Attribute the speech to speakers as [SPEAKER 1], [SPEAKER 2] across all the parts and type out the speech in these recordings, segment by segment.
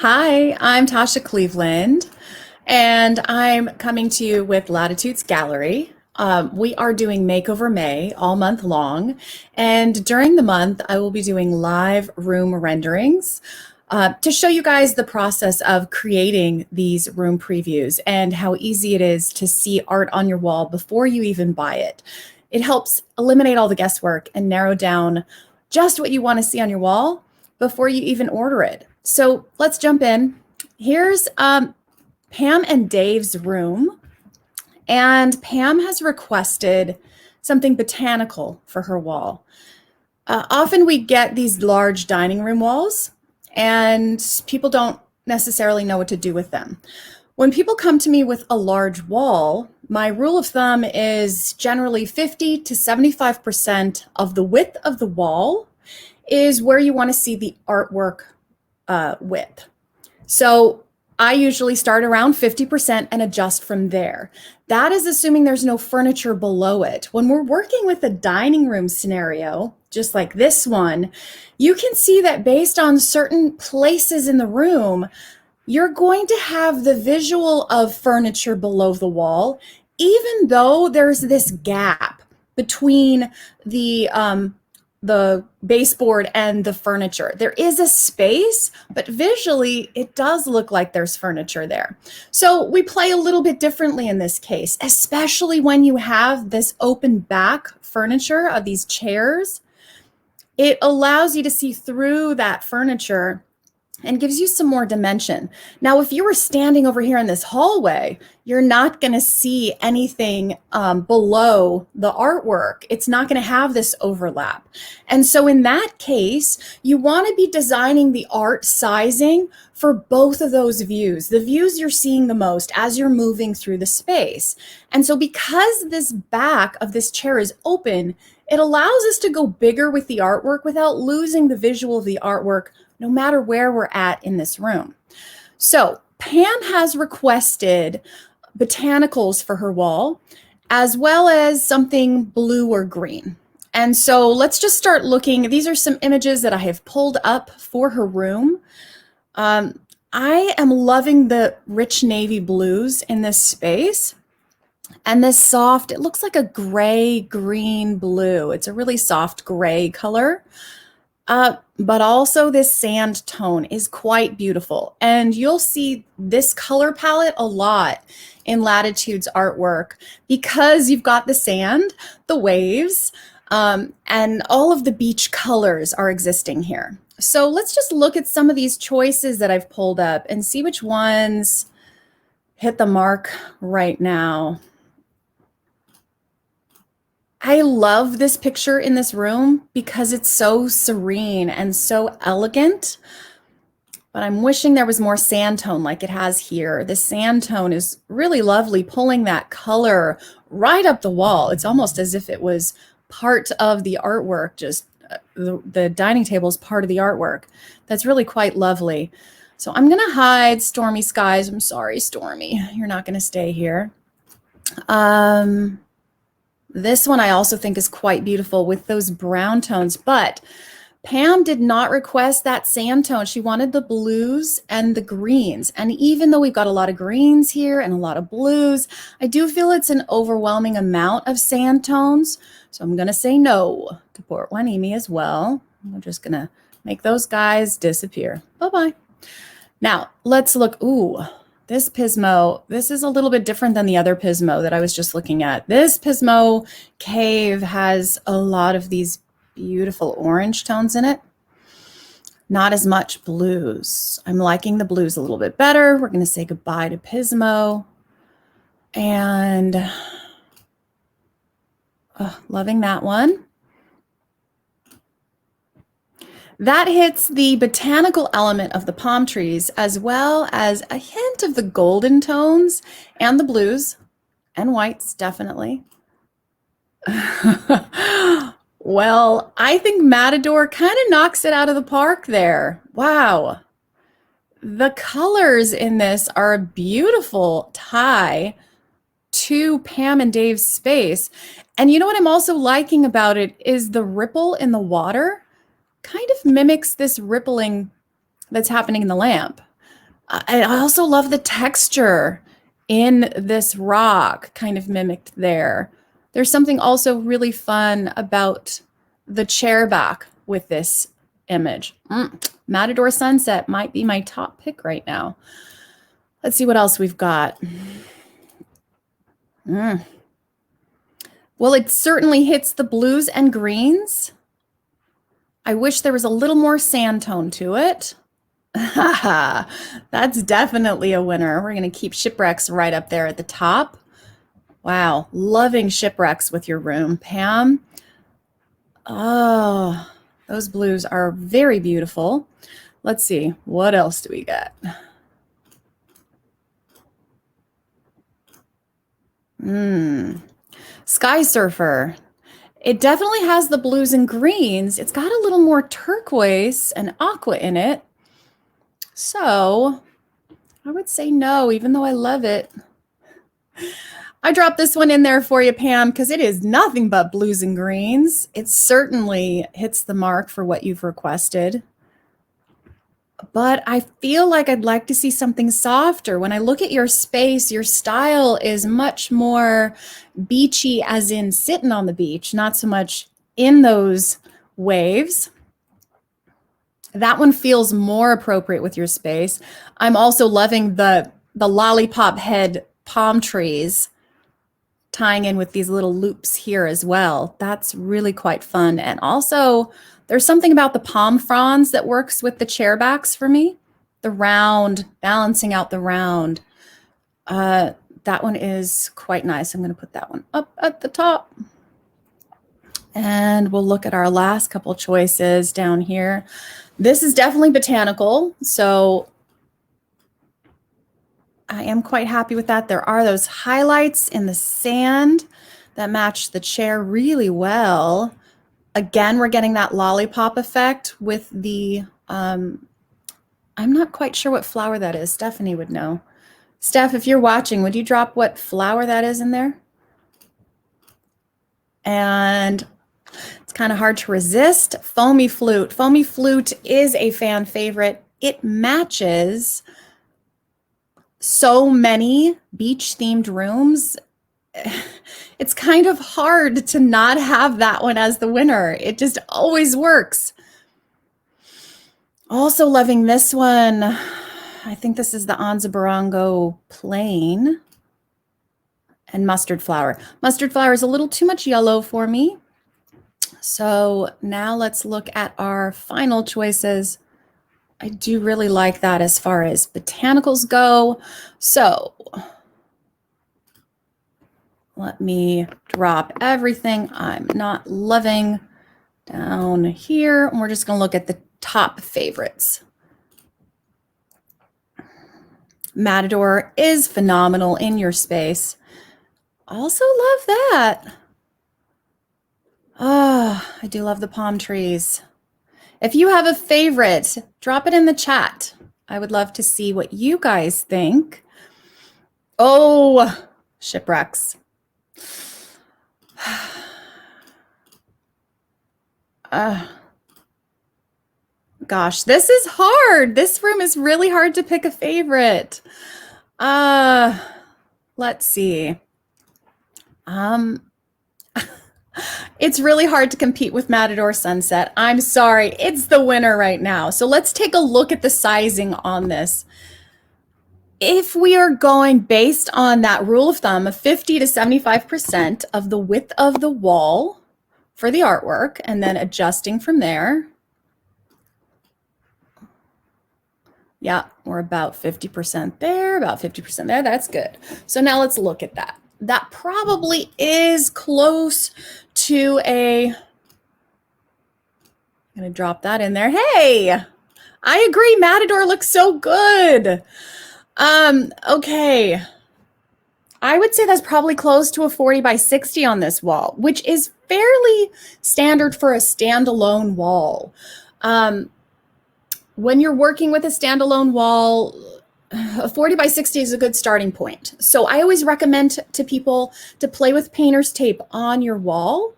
[SPEAKER 1] Hi, I'm Tasha Cleveland, and I'm coming to you with Latitudes Gallery. We are doing Makeover May all month long, and during the month, I will be doing live room renderings to show you guys the process of creating these room previews and how easy it is to see art on your wall before you even buy it. It helps eliminate all the guesswork and narrow down just what you want to see on your wall before you even order it. So let's jump in. Here's Pam and Dave's room, and Pam has requested something botanical for her wall. Often we get these large dining room walls, and people don't necessarily know what to do with them. When people come to me with a large wall, my rule of thumb is generally 50 to 75% of the width of the wall is where you want to see the artwork width. So I usually start around 50% and adjust from there. That is assuming there's no furniture below it. When we're working with a dining room scenario, just like this one, you can see that based on certain places in the room, you're going to have the visual of furniture below the wall, even though there's this gap between the baseboard and the furniture. There is a space, but visually it does look like there's furniture there. So we play a little bit differently in this case, especially when you have this open back furniture of these chairs. It allows you to see through that furniture and gives you some more dimension. Now, if you were standing over here in this hallway, you're not going to see anything below the artwork. It's not going to have this overlap. And so in that case, you want to be designing the art sizing for both of those views, the views you're seeing the most as you're moving through the space. And so because this back of this chair is open, it allows us to go bigger with the artwork without losing the visual of the artwork no matter where we're at in this room. So Pam has requested botanicals for her wall, as well as something blue or green. And so let's just start looking. These are some images that I have pulled up for her room. I am loving the rich navy blues in this space. And this soft, it looks like a gray, green, blue. It's a really soft gray color. But also this sand tone is quite beautiful. And you'll see this color palette a lot in Latitude's artwork because you've got the sand, the waves, and all of the beach colors are existing here. So let's just look at some of these choices that I've pulled up and see which ones hit the mark right now. I love this picture in this room because it's so serene and so elegant, but I'm wishing there was more sand tone like it has here. The sand tone is really lovely, pulling that color right up the wall. It's almost as if it was part of the artwork, just the dining table is part of the artwork. That's really quite lovely. So I'm gonna hide Stormy Skies. I'm sorry, Stormy, you're not gonna stay here. This one I also think is quite beautiful with those brown tones, but Pam did not request that sand tone. She wanted the blues and the greens. And even though we've got a lot of greens here and a lot of blues, I do feel it's an overwhelming amount of sand tones. So I'm going to say no to Port Hueneme as well. I'm just going to make those guys disappear. Bye-bye. Now let's look. Ooh. This Pismo, this is a little bit different than the other Pismo that I was just looking at. This Pismo cave has a lot of these beautiful orange tones in it. Not as much blues. I'm liking the blues a little bit better. We're going to say goodbye to Pismo. And loving that one. That hits the botanical element of the palm trees, as well as a hint of the golden tones and the blues and whites, definitely. Well, I think Matador kind of knocks it out of the park there. Wow. The colors in this are a beautiful tie to Pam and Dave's space. And you know what I'm also liking about it is the ripple in the water kind of mimics this rippling that's happening in the lamp. I also love the texture in this rock, kind of mimicked there. There's something also really fun about the chair back with this image. Matador Sunset might be my top pick right now. Let's see what else we've got. Well, it certainly hits the blues and greens. I wish there was a little more sand tone to it. That's definitely a winner. We're going to keep Shipwrecks right up there at the top. Wow, loving Shipwrecks with your room, Pam. Oh, those blues are very beautiful. Let's see, what else do we got? Sky Surfer. It definitely has the blues and greens. It's got a little more turquoise and aqua in it. So I would say no, even though I love it. I dropped this one in there for you, Pam, because it is nothing but blues and greens. It certainly hits the mark for what you've requested. But I feel like I'd like to see something softer. When I look at your space, your style is much more beachy, as in sitting on the beach, not so much in those waves. That one feels more appropriate with your space. I'm also loving the lollipop head palm trees tying in with these little loops here as well. That's really quite fun. And also there's something about the palm fronds that works with the chair backs for me. The round, balancing out the round. That one is quite nice. I'm going to put that one up at the top. And we'll look at our last couple choices down here. This is definitely botanical, so I am quite happy with that. There are those highlights in the sand that match the chair really well. Again, we're getting that lollipop effect with the, I'm not quite sure what flower that is. Stephanie would know. Steph, if you're watching, would you drop what flower that is in there? And it's kind of hard to resist. Foamy Flute. Foamy Flute is a fan favorite. It matches so many beach-themed rooms. It's kind of hard to not have that one as the winner. It just always works. Also loving this one. I think this is the Anza Barango Plain and Mustard Flower. Mustard Flower is a little too much yellow for me. So now let's look at our final choices. I do really like that as far as botanicals go. So let me drop everything I'm not loving down here. And we're just going to look at the top favorites. Matador is phenomenal in your space. Also love that. Oh, I do love the palm trees. If you have a favorite, drop it in the chat. I would love to see what you guys think. Oh, Shipwrecks. Gosh, this is hard. This room is really hard to pick a favorite. Let's see. It's really hard to compete with Matador Sunset. I'm sorry, it's the winner right now. So let's take a look at the sizing on this. If we are going based on that rule of thumb of 50 to 75% of the width of the wall for the artwork, and then adjusting from there. Yeah, we're about 50% there, about 50% there. That's good. So now let's look at that. That probably is close to a, I'm going to drop that in there. Hey, I agree. Matador looks so good. Okay. I would say that's probably close to a 40 by 60 on this wall, which is fairly standard for a standalone wall. When you're working with a standalone wall, a 40 by 60 is a good starting point. So I always recommend to people to play with painter's tape on your wall.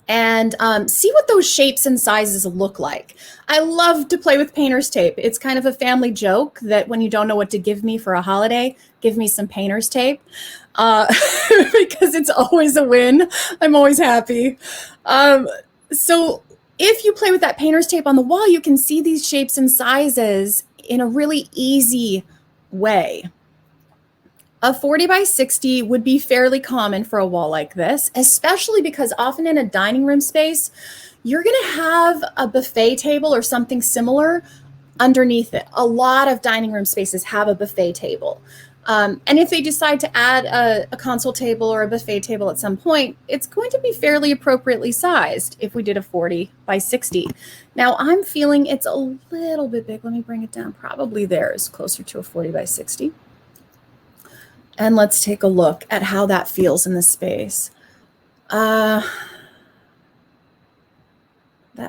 [SPEAKER 1] and see what those shapes and sizes look like. I love to play with painter's tape. It's kind of a family joke that when you don't know what to give me for a holiday, give me some painter's tape, because it's always a win. I'm always happy. So if you play with that painter's tape on the wall, you can see these shapes and sizes in a really easy way. A 40 by 60 would be fairly common for a wall like this, especially because often in a dining room space, you're going to have a buffet table or something similar underneath it. A lot of dining room spaces have a buffet table. And if they decide to add a console table or a buffet table at some point, it's going to be fairly appropriately sized if we did a 40 by 60. Now I'm feeling it's a little bit big. Let me bring it down. Probably there is closer to a 40 by 60. And let's take a look at how that feels in the space. That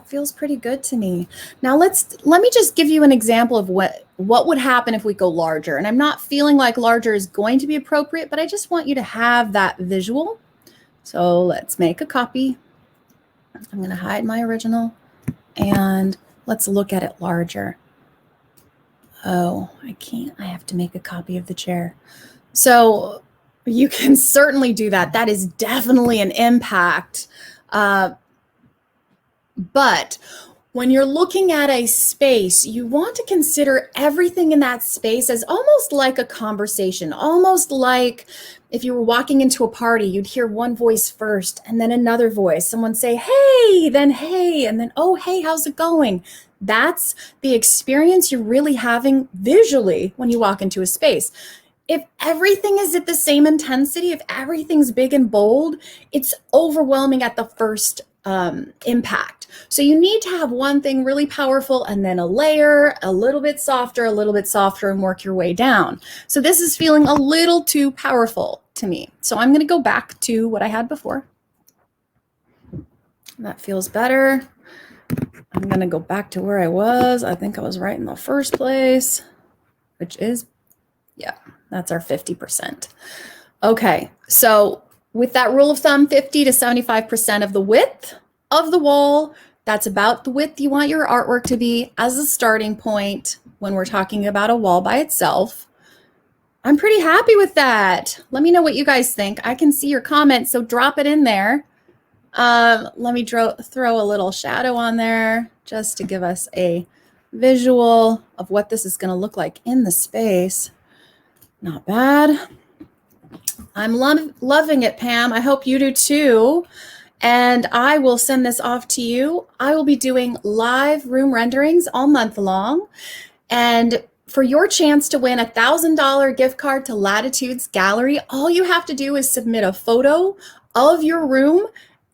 [SPEAKER 1] feels pretty good to me. Now let me just give you an example of what would happen if we go larger. And I'm not feeling like larger is going to be appropriate, but I just want you to have that visual. So let's make a copy. I'm going to hide my original and let's look at it larger. Oh, I can't. I have to make a copy of the chair. So you can certainly do that. That is definitely an impact. But when you're looking at a space, you want to consider everything in that space as almost like a conversation, almost like if you were walking into a party, you'd hear one voice first and then another voice. Someone say, hey, then hey, and then, oh, hey, how's it going? That's the experience you're really having visually when you walk into a space. If everything is at the same intensity, if everything's big and bold, it's overwhelming at the first impact. So you need to have one thing really powerful and then a layer, a little bit softer, and work your way down. So this is feeling a little too powerful to me. So I'm going to go back to what I had before. That feels better. I'm going to go back to where I was. I think I was right in the first place, which is, yeah. That's our 50%. Okay, so with that rule of thumb, 50 to 75% of the width of the wall, that's about the width you want your artwork to be as a starting point when we're talking about a wall by itself. I'm pretty happy with that. Let me know what you guys think. I can see your comments, so drop it in there. Let me throw a little shadow on there just to give us a visual of what this is going to look like in the space. Not bad. I'm loving it, Pam. I hope you do too. And I will send this off to you. I will be doing live room renderings all month long. And for your chance to win a $1,000 gift card to Latitudes Gallery, all you have to do is submit a photo of your room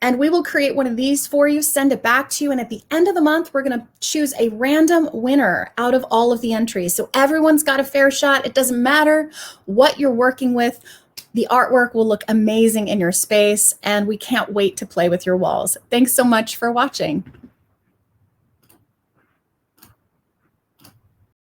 [SPEAKER 1] and we will create one of these for you, send it back to you. And at the end of the month, we're going to choose a random winner out of all of the entries. So everyone's got a fair shot. It doesn't matter what you're working with. The artwork will look amazing in your space, and we can't wait to play with your walls. Thanks so much for watching.